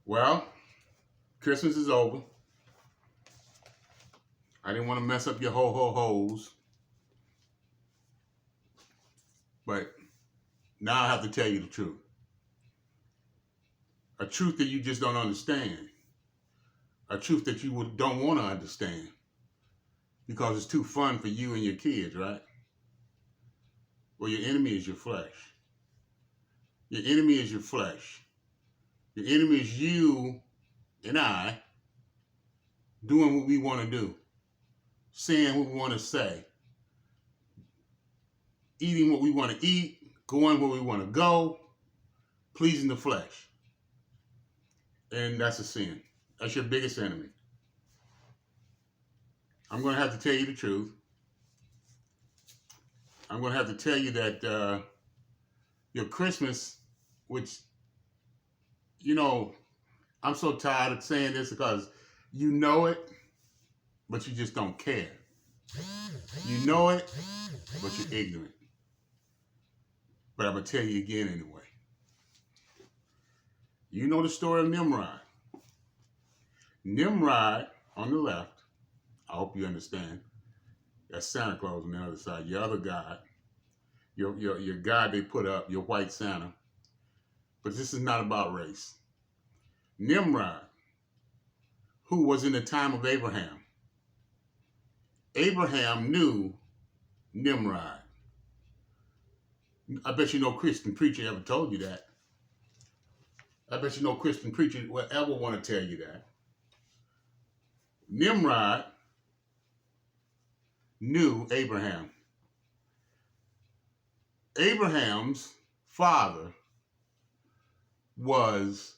Well, Christmas is over. I didn't want to mess up your ho-ho-hos, but now I have to tell you the truth. A truth that you just don't understand. A truth that you don't want to understand because it's too fun for you and your kids, right? Well, your enemy is your flesh. Your enemy is your flesh. Your enemy is you and I doing what we want to do, saying what we want to say, eating what we want to eat, going where we want to go, pleasing the flesh. And that's a sin. That's your biggest enemy. I'm going to have to tell you the truth. I'm going to have to tell you that your Christmas, which, I'm so tired of saying this because you know it, but you just don't care. You know it, but you're ignorant. But I'm going to tell you again anyway. You know the story of Nimrod. Nimrod on the left, I hope you understand. That's Santa Claus on the other side. Your other God, your God they put up, your white Santa. But this is not about race. Nimrod, who was in the time of Abraham. Abraham knew Nimrod. I bet you no Christian preacher ever told you that. I bet you no Christian preacher will ever want to tell you that. Nimrod knew Abraham. Abraham's father was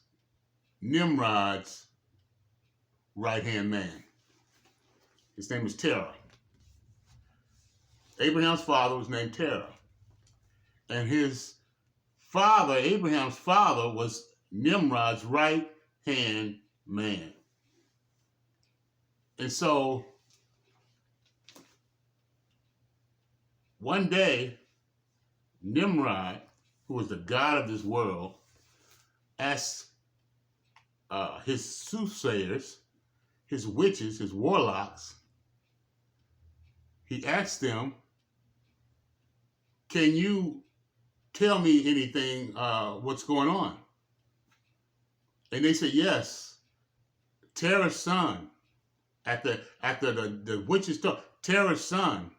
Nimrod's right-hand man. His name was Terah. Abraham's father was named Terah. And his father, Abraham's father, was Nimrod's right-hand man. And so, one day, Nimrod, who was the god of this world, asked his soothsayers, his witches, his warlocks, he asked them, can you tell me anything, what's going on? And they said, yes, Terah's son, after the witches talk, Terah's son,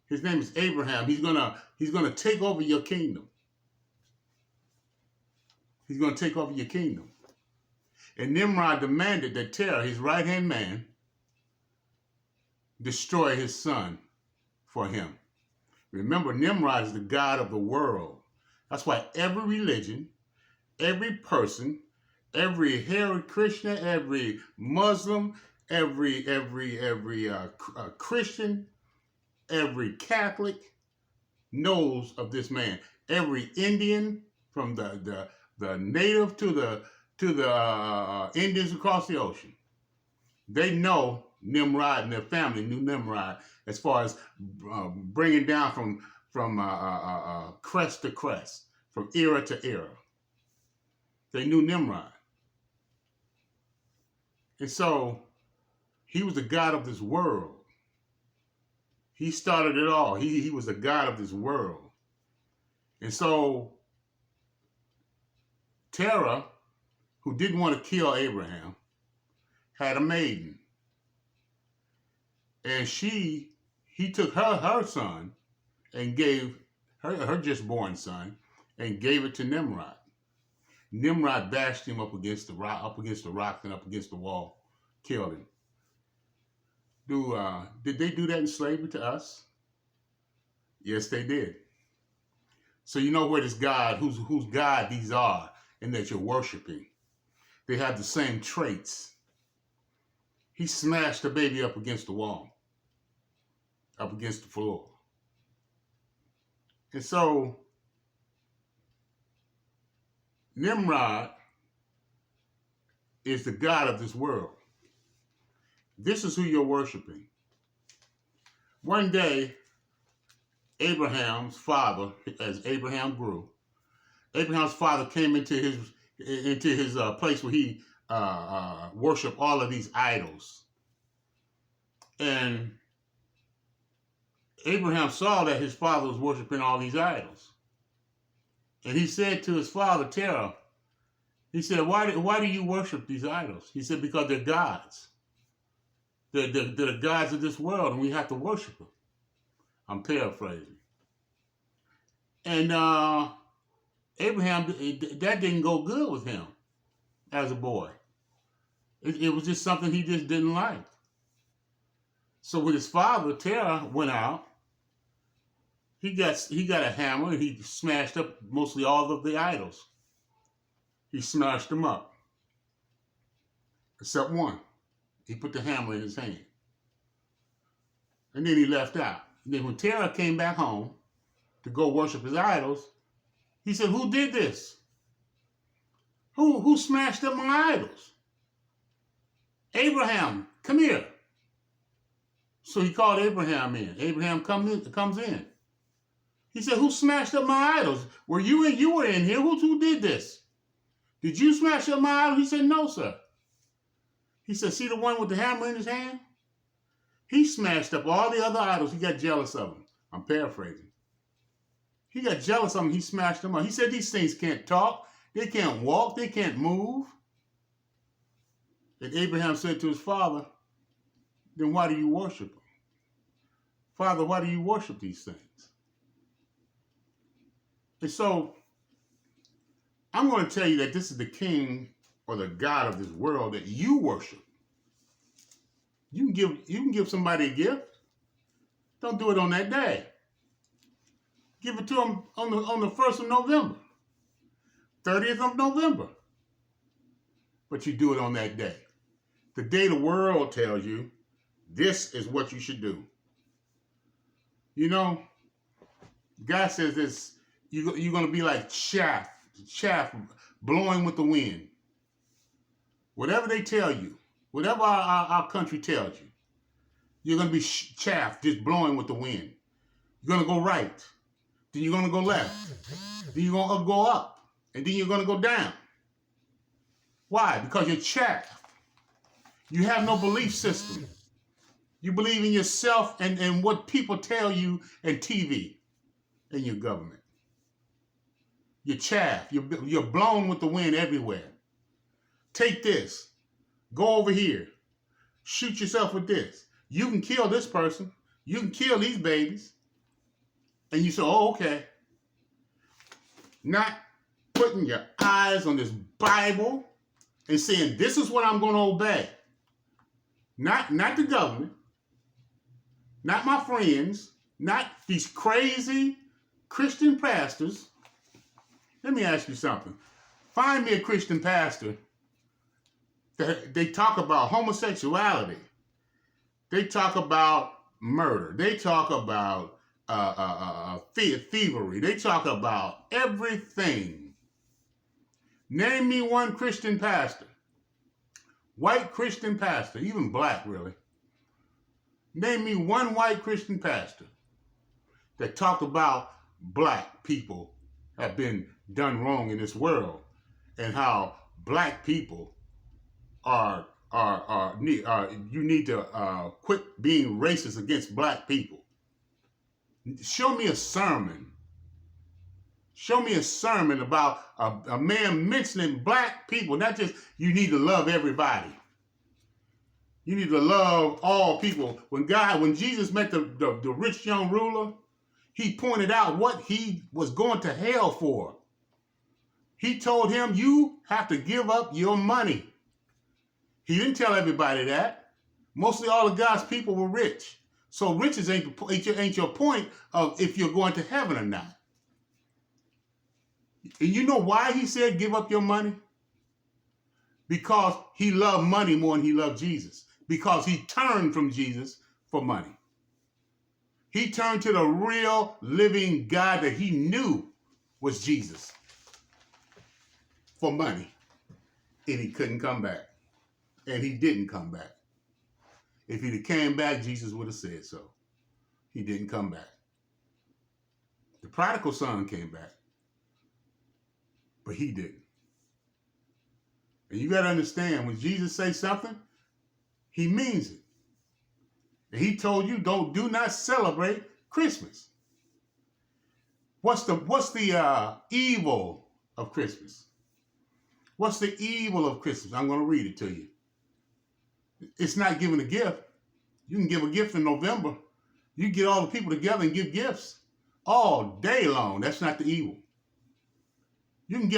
his name is Abraham, he's gonna take over your kingdom. He's gonna take over your kingdom. And Nimrod demanded that Terah, his right-hand man, destroy his son for him. Remember, Nimrod is the god of the world. That's why every religion, every person, every Hare Krishna, every Muslim, every Christian, every Catholic knows of this man. Every Indian, from the native to the Indians across the ocean, they know Nimrod, and their family knew Nimrod as far as bringing down from crest to crest, from era to era. They knew Nimrod. And so he was the god of this world. He started it all. He was the god of this world. And so Terah, who didn't want to kill Abraham, had a maiden. And he took her son and gave her just born son and gave it to Nimrod. Nimrod bashed him up against the rock and up against the wall, killed him. Did they do that in slavery to us? Yes, they did. So you know where this God, whose God these are, and that you're worshiping. They have the same traits. He smashed the baby up against the wall, up against the floor. And so Nimrod is the god of this world. This is who you're worshiping. One day, Abraham's father, as Abraham grew, Abraham's father came into into his place where he worshiped all of these idols. And Abraham saw that his father was worshiping all these idols. And he said to his father, Terah, he said, why do you worship these idols? He said, because they're gods. They're the gods of this world, and we have to worship them. I'm paraphrasing. And Abraham, that didn't go good with him as a boy. It was just something he just didn't like. So when his father, Terah, went out, he got a hammer and he smashed up mostly all of the idols. He smashed them up. Except one. He put the hammer in his hand. And then he left out. And then when Terah came back home to go worship his idols, he said, who did this? Who smashed up my idols? Abraham, come here. So he called Abraham in. Abraham comes in. He said, who smashed up my idols? Were you were in here? Who did this? Did you smash up my idols? He said, no, sir. He said, see the one with the hammer in his hand? He smashed up all the other idols. He got jealous of them. I'm paraphrasing. He got jealous of them. He smashed them up. He said, these things can't talk. They can't walk. They can't move. And Abraham said to his father, then why do you worship them? Father, why do you worship these things? And so I'm going to tell you that this is the king or the God of this world that you worship. You can give somebody a gift. Don't do it on that day. Give it to them on the 1st of November, 30th of November. But you do it on that day. The day the world tells you this is what you should do. You know, God says this, you're going to be like chaff blowing with the wind. Whatever they tell you, whatever our country tells you, you're going to be chaff just blowing with the wind. You're going to go right. Then you're going to go left. Then you're going to go up. And then you're going to go down. Why? Because you're chaff. You have no belief system. You believe in yourself and what people tell you in TV and your government. You're chaff. You're blown with the wind everywhere. Take this. Go over here. Shoot yourself with this. You can kill this person. You can kill these babies. And you say, oh, okay. Not putting your eyes on this Bible and saying, this is what I'm going to obey. Not the government. Not my friends. Not these crazy Christian pastors. Let me ask you something. Find me a Christian pastor that they talk about homosexuality. They talk about murder. They talk about thievery. They talk about everything. Name me one Christian pastor. White Christian pastor, even black really. Name me one white Christian pastor that talked about black people have been done wrong in this world and how black people you need to quit being racist against black people. Show me a sermon. Show me a sermon about a man mentioning black people, not just you need to love everybody. You need to love all people. When Jesus met the rich young ruler, he pointed out what he was going to hell for. He told him, you have to give up your money. He didn't tell everybody that. Mostly all of God's people were rich. So riches ain't your point of if you're going to heaven or not. And you know why he said give up your money? Because he loved money more than he loved Jesus. Because he turned from Jesus for money. He turned to the real living God that he knew was Jesus for money. And he couldn't come back. And he didn't come back. If he'd have came back, Jesus would have said so. He didn't come back. The prodigal son came back. But he didn't. And you got to understand, when Jesus says something, he means it. And he told you, do not celebrate Christmas. What's the evil of Christmas? What's the evil of Christmas? I'm going to read it to you. It's not giving a gift. You can give a gift in November. You get all the people together and give gifts all day long. That's not the evil. You can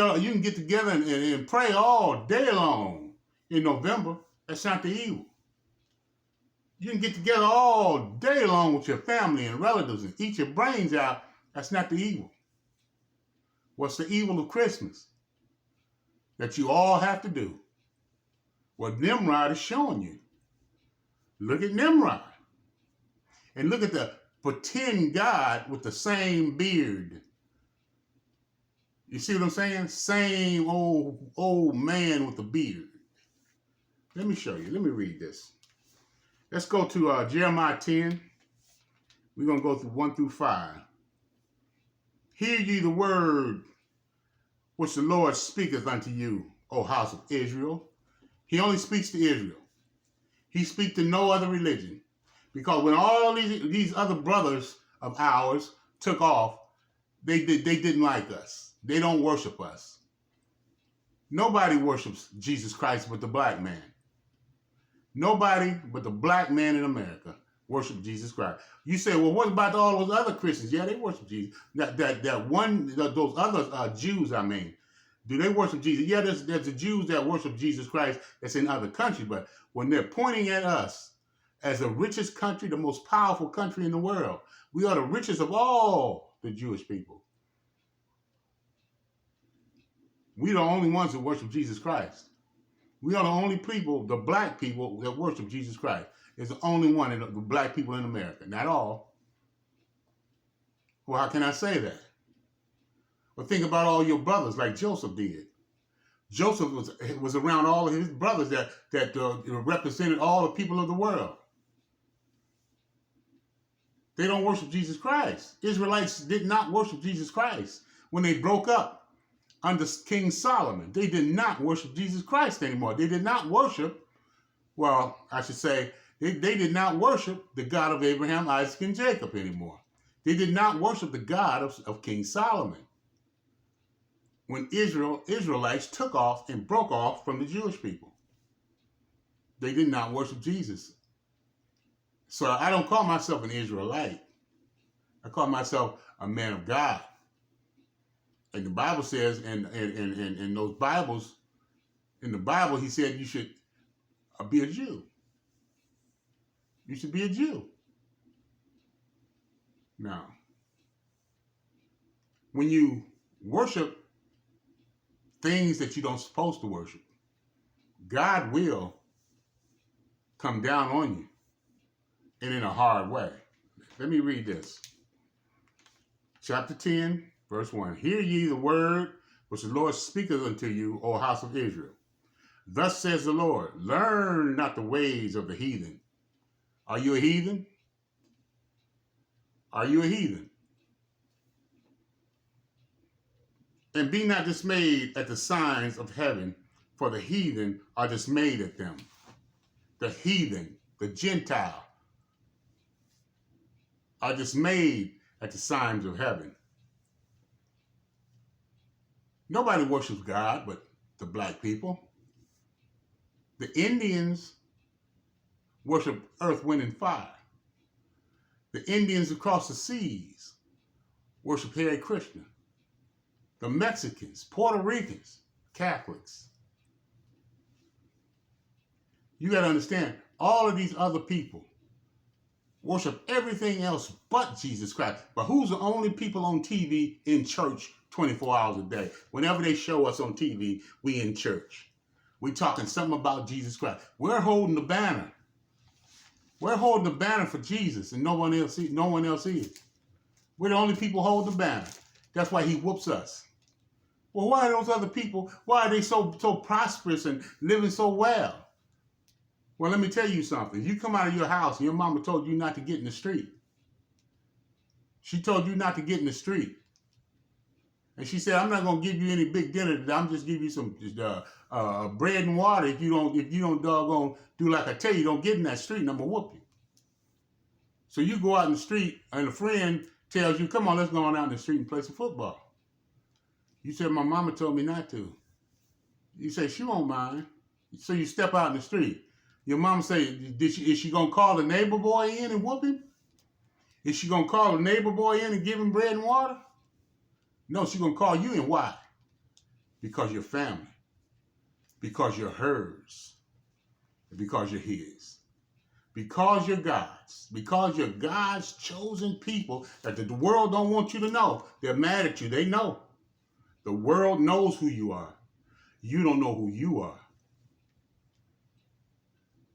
get together and pray all day long in November. That's not the evil. You can get together all day long with your family and relatives and eat your brains out. That's not the evil. What's the evil of Christmas? That you all have to do what Nimrod is showing you. Look at Nimrod. And look at the pretend God with the same beard. You see what I'm saying? Same old man with the beard. Let me show you. Let me read this. Let's go to Jeremiah 10. We're going to go through 1 through 5. Hear ye the word which the Lord speaketh unto you, O house of Israel. He only speaks to Israel. He speaks to no other religion. Because when all these other brothers of ours took off, they didn't like us. They don't worship us. Nobody worships Jesus Christ but the black man. Nobody but the black man in America worship Jesus Christ. You say, well, what about all those other Christians? Yeah, they worship Jesus. Those other Jews, I mean, do they worship Jesus? Yeah, there's the Jews that worship Jesus Christ that's in other countries, but when they're pointing at us as the richest country, the most powerful country in the world, we are the richest of all the Jewish people. We're the only ones that worship Jesus Christ. We are the only people, the black people, that worship Jesus Christ. It's the only one of the black people in America. Not all. Well, how can I say that? Well, think about all your brothers like Joseph did. Joseph was around all of his brothers that represented all the people of the world. They don't worship Jesus Christ. Israelites did not worship Jesus Christ. When they broke up under King Solomon, they did not worship Jesus Christ anymore. They did not worship, well, I should say, they did not worship the God of Abraham, Isaac, and Jacob anymore. They did not worship the God of King Solomon. When Israelites took off and broke off from the Jewish people, they did not worship Jesus. So I don't call myself an Israelite. I call myself a man of God. And the Bible says, in those Bibles, in the Bible, he said you should be a Jew. You should be a Jew. Now, when you worship things that you don't supposed to worship, God will come down on you, and in a hard way. Let me read this. Chapter 10, verse 1. Hear ye the word which the Lord speaketh unto you, O house of Israel. Thus says the Lord, learn not the ways of the heathen. Are you a heathen? Are you a heathen? And be not dismayed at the signs of heaven, for the heathen are dismayed at them. The heathen, the Gentile, are dismayed at the signs of heaven. Nobody worships God but the black people. The Indians worship earth, wind, and fire. The Indians across the seas worship Hare Krishna. The Mexicans, Puerto Ricans, Catholics. You got to understand, all of these other people worship everything else but Jesus Christ. But who's the only people on TV in church 24 hours a day? Whenever they show us on TV, we in church. We talking something about Jesus Christ. We're holding the banner. We're holding the banner for Jesus, and no one else is. We're the only people holding the banner. That's why he whoops us. Well, why are those other people, why are they so prosperous and living so well? Well, let me tell you something. If you come out of your house and your mama told you not to get in the street, she told you not to get in the street, And she said, I'm not gonna give you any big dinner today. I'm just give you some bread and water. If you don't doggone do like I tell you, don't get in that street and I'm gonna whoop you. So you go out in the street and a friend tells you, come on, let's go on out in the street and play some football. You said, my mama told me not to. You say, she won't mind. So you step out in the street. Your mama say, is she gonna call the neighbor boy in and whoop him? Is she gonna call the neighbor boy in and give him bread and water? No, she's going to call you in. Why? Because you're family. Because you're hers. Because you're his. Because you're God's. Because you're God's chosen people that the world don't want you to know. They're mad at you. They know. The world knows who you are. You don't know who you are.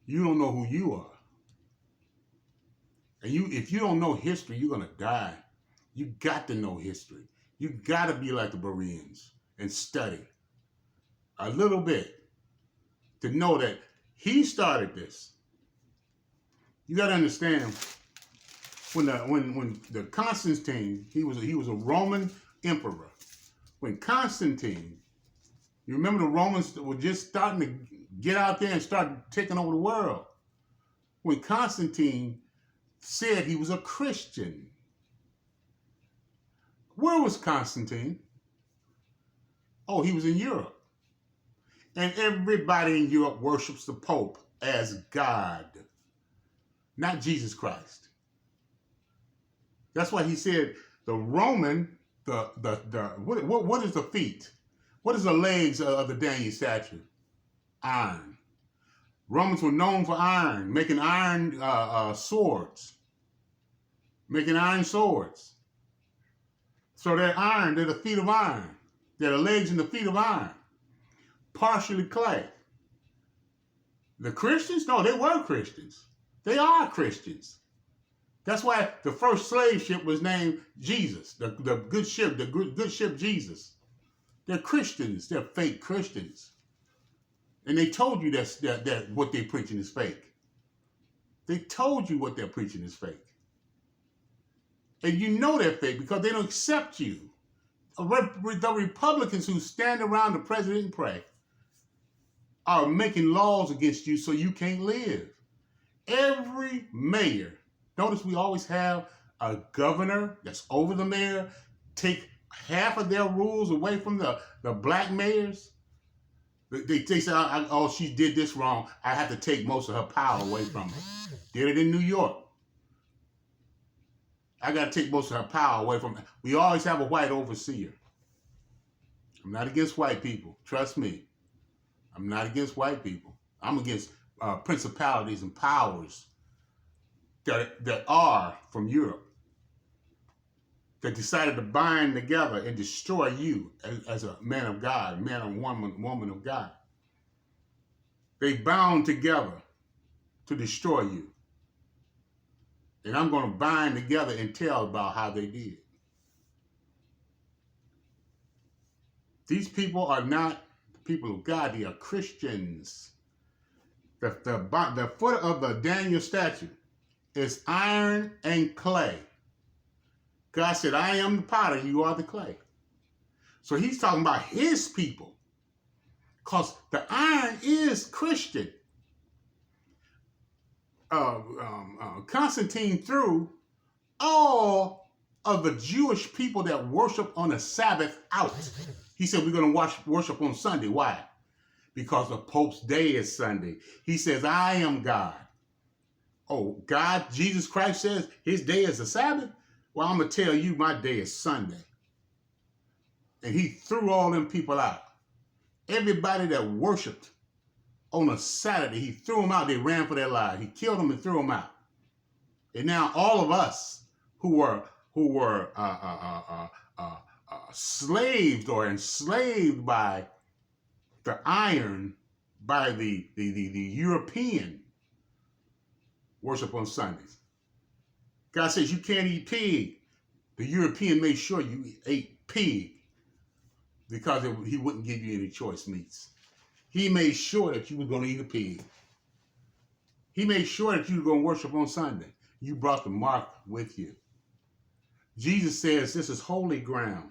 You don't know who you are. And if you don't know history, you're going to die. You got to know history. You got to be like the Bereans and study a little bit to know that he started this. You got to understand when the Constantine, he was a Roman emperor. When Constantine, you remember the Romans were just starting to get out there and start taking over the world. When Constantine said he was a Christian. Where was Constantine? Oh, he was in Europe. And everybody in Europe worships the Pope as God, not Jesus Christ. That's why he said the Roman, what is the feet? What is the legs of the Daniel statue? Iron. Romans were known for iron, making iron swords. Making iron swords. So they're iron, they're the feet of iron. They're the legs and the feet of iron. Partially clay. The Christians? No, they were Christians. They are Christians. That's why the first slave ship was named Jesus, the good ship Jesus. They're Christians. They're fake Christians. And they told you that what they're preaching is fake. They told you what they're preaching is fake. And you know they're fake because they don't accept you. The Republicans who stand around the president and pray are making laws against you so you can't live. Every mayor, notice we always have a governor that's over the mayor, take half of their rules away from the black mayors. They say, oh, she did this wrong. I have to take most of her power away from her. Did it in New York. I got to take most of her power away from her. We always have a white overseer. I'm not against white people. Trust me. I'm not against white people. I'm against principalities and powers that are from Europe that decided to bind together and destroy you as a man of God, man or woman of God. They bound together to destroy you. And I'm going to bind together and tell about how they did. These people are not people of God. They are Christians. The foot of the Daniel statue is iron and clay. God said, I am the potter, you are the clay. So he's talking about his people. Because the iron is Christian. Constantine threw all of the Jewish people that worship on the Sabbath out. He said, we're going to worship on Sunday. Why? Because the Pope's day is Sunday. He says, I am God. Oh, God, Jesus Christ says his day is the Sabbath? Well, I'm going to tell you my day is Sunday. And he threw all them people out. Everybody that worshiped on a Saturday, he threw them out. They ran for their lives. He killed them and threw them out. And now all of us who were slaved or enslaved by the iron, by the European, worship on Sundays. God says you can't eat pig. The European made sure you ate pig because he wouldn't give you any choice meats. He made sure that you were going to eat a pig. He made sure that you were going to worship on Sunday. You brought the mark with you. Jesus says this is holy ground.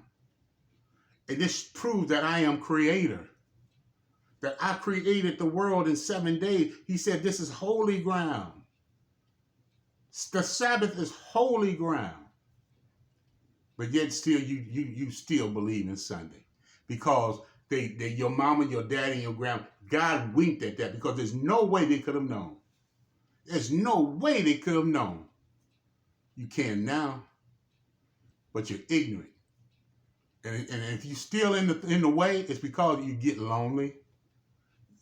And this proves that I am creator. That I created the world in 7 days. He said this is holy ground. The Sabbath is holy ground. But yet still you still believe in Sunday. Because your mama, your daddy, and your grandma, God winked at that because there's no way they could have known. There's no way they could have known. You can now, but you're ignorant. And if you're still in the way, it's because you get lonely.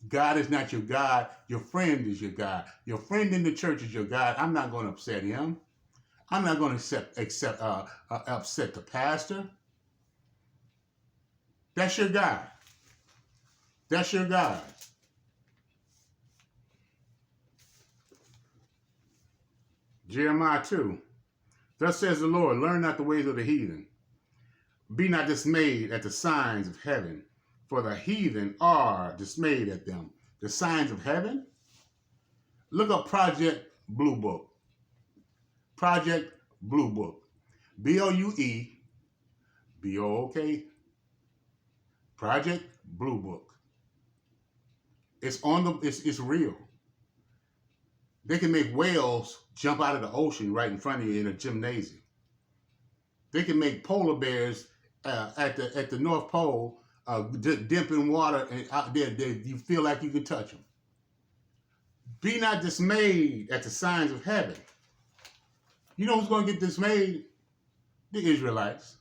God is not your God. Your friend is your God. Your friend in the church is your God. I'm not going to upset him. I'm not going to upset the pastor. That's your God. That's your God. Jeremiah 2. Thus says the Lord, learn not the ways of the heathen. Be not dismayed at the signs of heaven, for the heathen are dismayed at them. The signs of heaven? Look up Project Blue Book. Project Blue Book. BLUEBOOK. Project Blue Book. It's real. They can make whales jump out of the ocean right in front of you in a gymnasium. They can make polar bears at the North Pole dip in water and out there you feel like you can touch them. Be not dismayed at the signs of heaven. You know who's going to get dismayed? The Israelites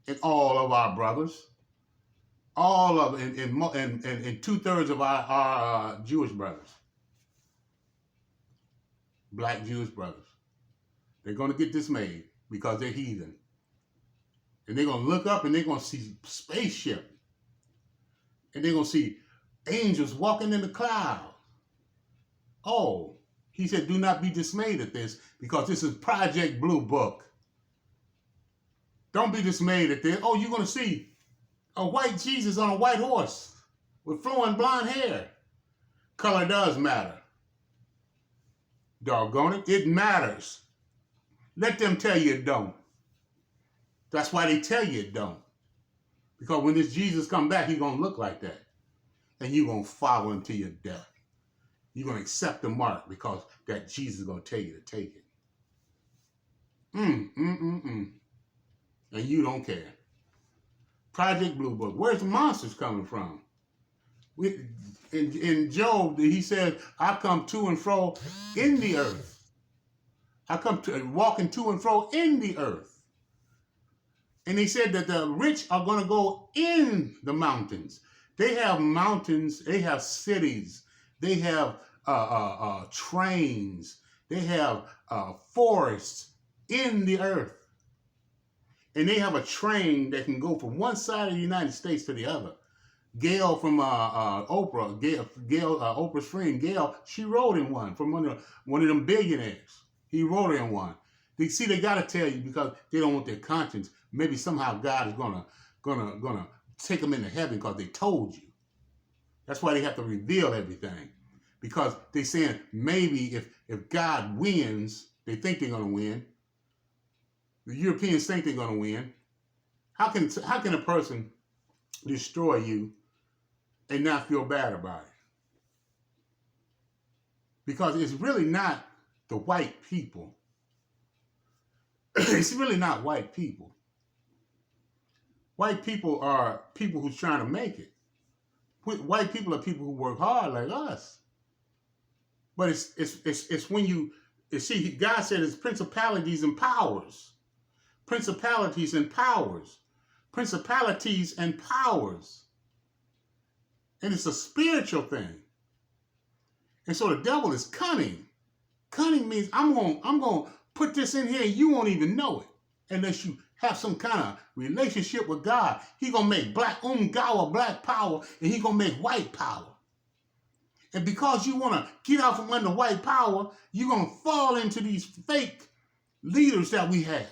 and all of our brothers. All of and 2/3 of our Jewish brothers. Black Jewish brothers. They're going to get dismayed because they're heathen. And they're going to look up and they're going to see spaceship. And they're going to see angels walking in the clouds. Oh, he said, do not be dismayed at this because this is Project Blue Book. Don't be dismayed at this. Oh, you're going to see a white Jesus on a white horse with flowing blonde hair. Color does matter. Doggone it. It matters. Let them tell you it don't. That's why they tell you it don't. Because when this Jesus come back, he's going to look like that. And you're going to follow him to your death. You're going to accept the mark because that Jesus is going to tell you to take it. And you don't care. Project Blue Book. Where's the monsters coming from? In Job, he said, I come to and fro in the earth. I come to walking to and fro in the earth. And he said that the rich are going to go in the mountains. They have mountains. They have cities. They have trains. They have forests in the earth. And they have a train that can go from one side of the United States to the other. Gail from Oprah, Oprah's friend Gail, she rode in one from one of them billionaires. He rode in one. They got to tell you because they don't want their conscience. Maybe somehow God is gonna take them into heaven because they told you. That's why they have to reveal everything. Because they're saying maybe if God wins, they think they're gonna win. The Europeans think they're gonna win. How can a person destroy you and not feel bad about it? Because it's really not the white people. It's really not white people. White people are people who's trying to make it. White people are people who work hard like us. But it's when you see, God said it's principalities and powers. Principalities and powers. Principalities and powers. And it's a spiritual thing. And so the devil is cunning. Cunning means I'm going to put this in here and you won't even know it unless you have some kind of relationship with God. He's going to make black power, and he's going to make white power. And because you want to get out from under white power, you're going to fall into these fake leaders that we have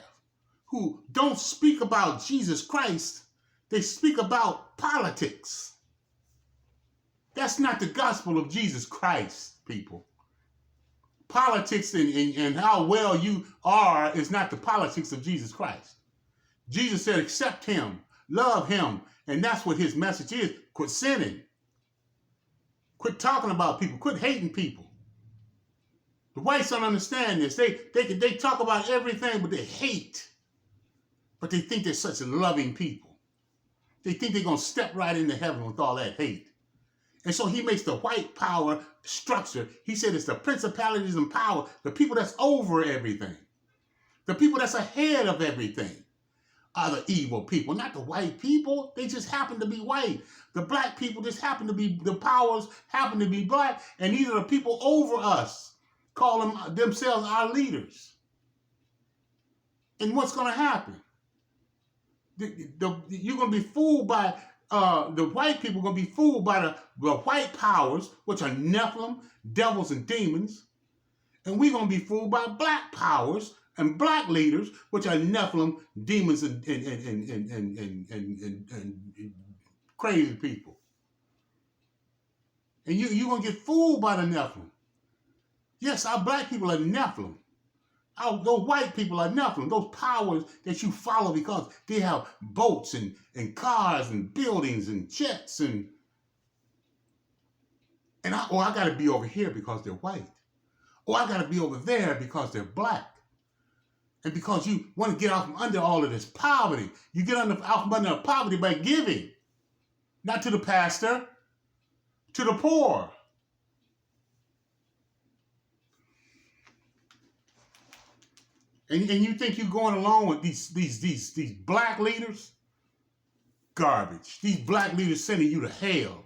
who don't speak about Jesus Christ. They speak about politics. That's not the gospel of Jesus Christ, people. Politics and how well you are is not the politics of Jesus Christ. Jesus said, accept him Love him. And that's what his message is. Quit sinning. Quit talking about people. Quit hating people. The whites don't understand this. They talk about everything, but they hate. But they think they're such loving people. They think they're going to step right into heaven with all that hate. And so he makes the white power structure. He said it's the principalities and power, the people that's over everything. The people that's ahead of everything are the evil people, not the white people. They just happen to be white. The black people just happen to be, the powers happen to be black. And these are the people over us, call them themselves our leaders. And what's going to happen? You're going to be fooled by, the white people are going to be fooled by the white powers, which are Nephilim, devils, and demons. And we're going to be fooled by black powers and black leaders, which are Nephilim, demons, and crazy people. And you're going to get fooled by the Nephilim. Yes, our black people are Nephilim. Those white people are Nephilim. Those powers that you follow because they have boats and cars and buildings and jets I got to be over here because they're white. Or I got to be over there because they're black. And because you want to get out from under all of this poverty. You get out from under poverty by giving. Not to the pastor, to the poor. And you think you're going along with these black leaders? Garbage. These black leaders sending you to hell.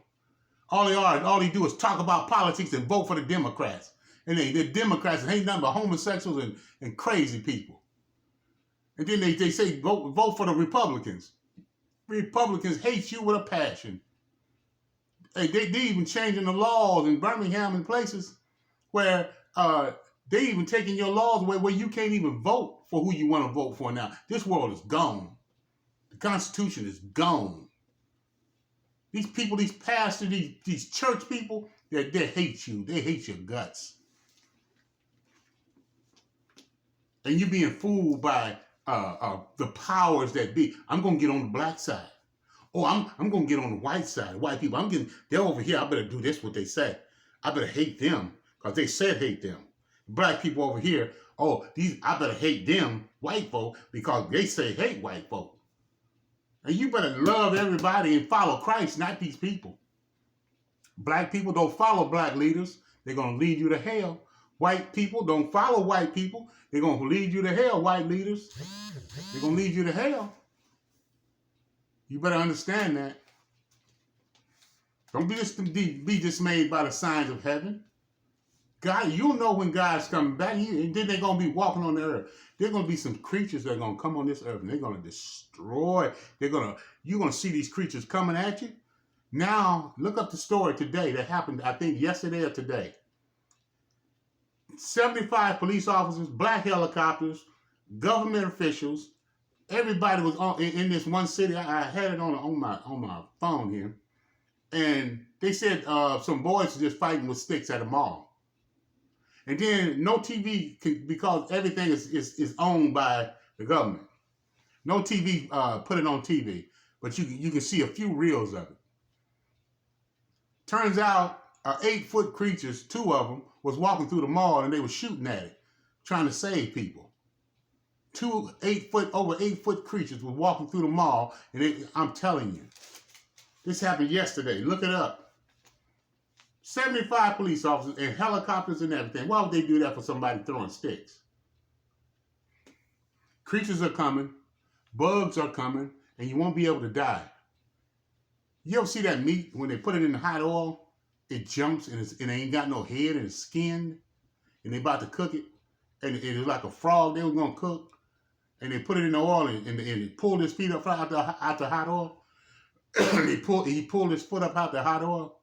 All they do is talk about politics and vote for the Democrats. And they're Democrats and ain't nothing but homosexuals and crazy people. And then they say vote for the Republicans. Republicans hate you with a passion. They even changing the laws in Birmingham and places where they even taking your laws away where you can't even vote for who you want to vote for now. This world is gone. The Constitution is gone. These people, these pastors, these church people, they hate you. They hate your guts. And you're being fooled by the powers that be. I'm going to get on the black side. Oh, I'm going to get on the white side. White people, they're over here. I better do this, what they say. I better hate them because they said hate them. Black people over here, I better hate them, white folk, because they say hate white folk. And you better love everybody and follow Christ, not these people. Black people don't follow black leaders. They're going to lead you to hell. White people don't follow white people. They're going to lead you to hell, white leaders. They're going to lead you to hell. You better understand that. Don't be dismayed by the signs of heaven. God, you'll know when God's coming back. And then they're going to be walking on the earth. There are going to be some creatures that are going to come on this earth and they're going to destroy. You're going to see these creatures coming at you. Now, look up the story today that happened, I think, yesterday or today. 75 police officers, black helicopters, government officials. Everybody was in this one city. I had it on my phone here. And they said some boys were just fighting with sticks at a mall. And then no TV, because everything is owned by the government. No TV put it on TV, but you can see a few reels of it. Turns out 8-foot creatures, 2 of them, was walking through the mall and they were shooting at it, trying to save people. 2 over 8-foot creatures were walking through the mall, and I'm telling you, this happened yesterday. Look it up. 75 police officers and helicopters and everything. Why would they do that for somebody throwing sticks? Creatures are coming, bugs are coming, and you won't be able to die. You ever see that meat when they put it in the hot oil? It jumps and it ain't got no head and it's skinned, and they about to cook it, and it's like a frog they were gonna cook, and they put it in the oil and they pulled his feet up out the hot oil. He pulled his foot up out the hot oil.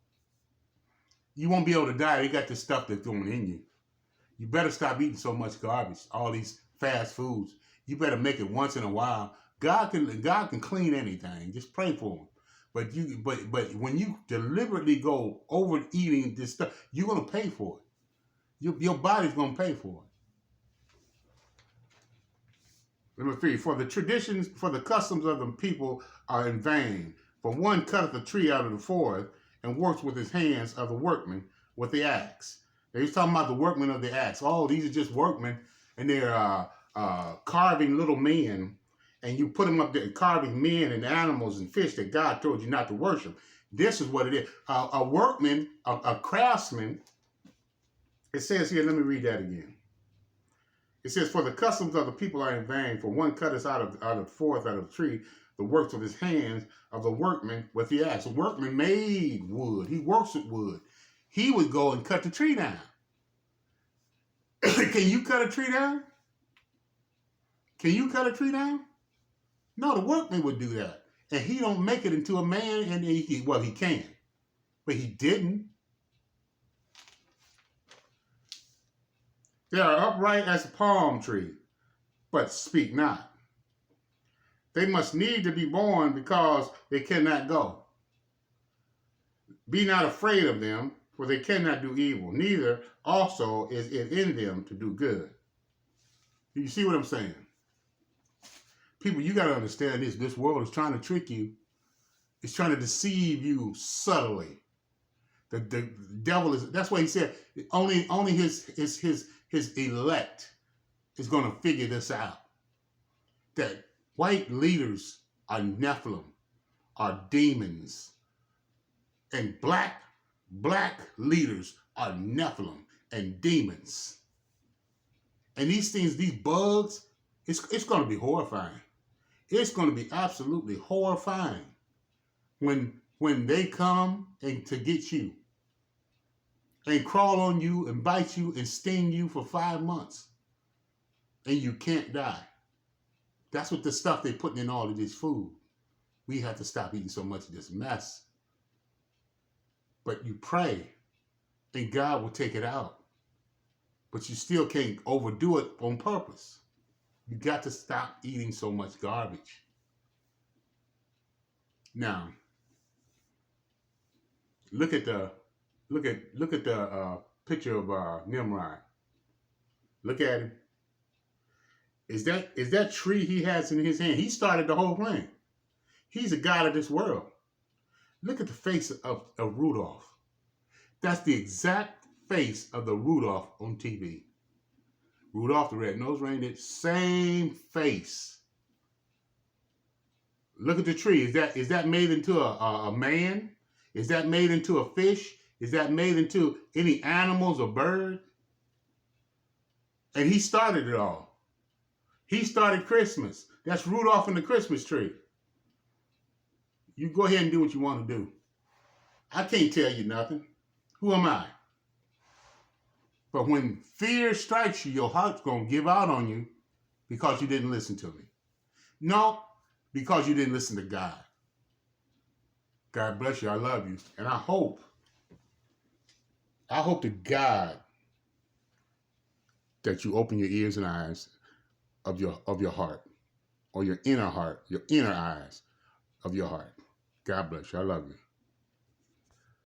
You won't be able to die. They got this stuff that's going in you. You better stop eating so much garbage, all these fast foods. You better make it once in a while. God can clean anything. Just pray for him. But when you deliberately go over eating this stuff, you're gonna pay for it. Your body's gonna pay for it. Number 3, for the traditions, for the customs of the people are in vain. For one cutteth a tree out of the forest and works with his hands of the workman with the axe. Now he's talking about the workmen of the axe. Oh, these are just workmen, and they're carving little men, and you put them up there carving men and animals and fish that God told you not to worship. This is what it is. A workman, a craftsman, it says here, let me read that again. It says, for the customs of the people are in vain, for one cutteth out of the forest, out of the tree, the works of his hands of the workman with the axe. The workman made wood. He works with wood. He would go and cut the tree down. Can you cut a tree down? Can you cut a tree down? No, the workman would do that. And he don't make it into a man, and he can. But he didn't. They are upright as a palm tree, but speak not. They must need to be born because they cannot go. Be not afraid of them, for they cannot do evil. Neither also is it in them to do good. Do you see what I'm saying? People, you got to understand this. This world is trying to trick you. It's trying to deceive you subtly. The devil is, that's why he said, only his elect is going to figure this out. That white leaders are Nephilim, are demons. And black leaders are Nephilim and demons. And these things, these bugs, it's going to be horrifying. It's going to be absolutely horrifying when they come and to get you and crawl on you and bite you and sting you for 5 months and you can't die. That's what the stuff they're putting in all of this food. We have to stop eating so much of this mess. But you pray and God will take it out. But you still can't overdo it on purpose. You got to stop eating so much garbage. Now, look at the picture of Nimrod. Look at him. Is that tree he has in his hand? He started the whole thing. He's a god of this world. Look at the face of Rudolph. That's the exact face of the Rudolph on TV. Rudolph the Red-Nosed Reindeer, same face. Look at the tree. Is that made into a man? Is that made into a fish? Is that made into any animals or bird? And he started it all. He started Christmas. That's Rudolph and the Christmas tree. You go ahead and do what you want to do. I can't tell you nothing. Who am I? But when fear strikes you, your heart's going to give out on you because you didn't listen to me. No, because you didn't listen to God. God bless you. I love you. And I hope to God that you open your ears and eyes of your heart, or your inner eyes of your heart. God bless you. I love you.